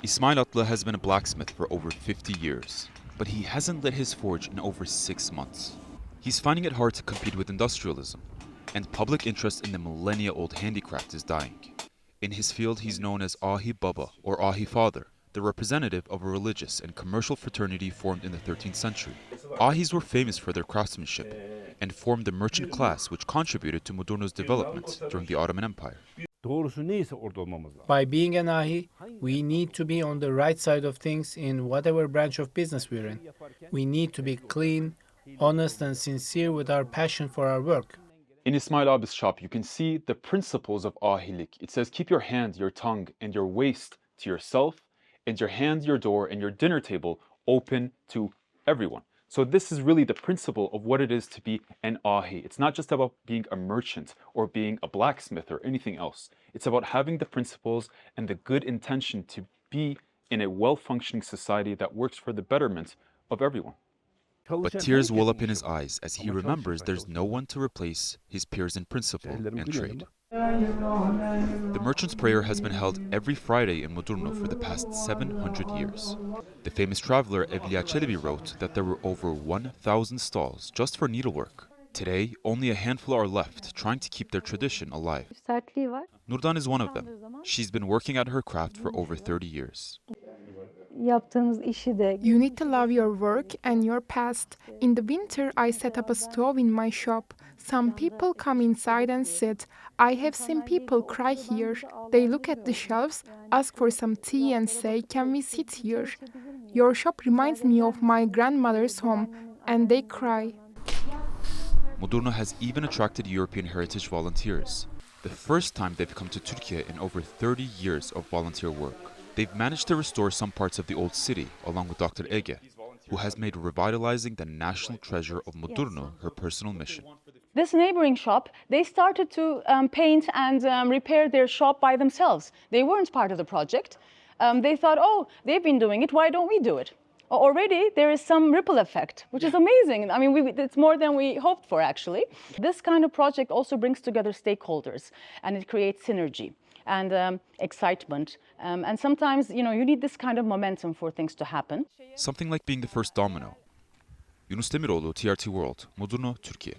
İsmail Atlı has been a blacksmith for over 50 years, but he hasn't lit his forge in over 6 months. He's finding it hard to compete with industrialism, and public interest in the millennia-old handicraft is dying. In his field, he's known as Ahi Baba, or Ahi Father, the representative of a religious and commercial fraternity formed in the 13th century. Ahis were famous for their craftsmanship, and formed the merchant class which contributed to Mudurnu's development during the Ottoman Empire. By being an ahi, we need to be on the right side of things in whatever branch of business we're in. We need to be clean, honest, and sincere with our passion for our work. In Ismail Abi's shop, you can see the principles of ahilik. It says, keep your hand, your tongue, and your waist to yourself, and your hand, your door, and your dinner table open to everyone. So this is really the principle of what it is to be an ahi. It's not just about being a merchant or being a blacksmith or anything else. It's about having the principles and the good intention to be in a well-functioning society that works for the betterment of everyone. But tears well up in his eyes as he remembers there's no one to replace his peers in principle and trade. The merchant's prayer has been held every Friday in Mudurnu for the past 700 years. The famous traveler Evliya Çelebi wrote that there were over 1,000 stalls just for needlework. Today, only a handful are left, trying to keep their tradition alive. Nurdan is one of them. She's been working at her craft for over 30 years. You need to love your work and your past. In the winter, I set up a stove in my shop. Some people come inside and sit. I have seen people cry here. They look at the shelves, ask for some tea and say, "Can we sit here?" Your shop reminds me of my grandmother's home, and they cry. Mudurnu has even attracted European heritage volunteers. The first time they've come to Türkiye in over 30 years of volunteer work. They've managed to restore some parts of the old city, along with Dr. Ege, who has made revitalizing the national treasure of Mudurnu her personal mission. This neighboring shop, they started to paint and repair their shop by themselves. They weren't part of the project. They thought, oh, they've been doing it, why don't we do it? Already there is some ripple effect, which is amazing. I mean, it's more than we hoped for, actually. This kind of project also brings together stakeholders, and it creates synergy and excitement. And sometimes, you need this kind of momentum for things to happen. Something like being the first domino. Yunus Demiroglu, TRT World, Mudurnu, Türkiye.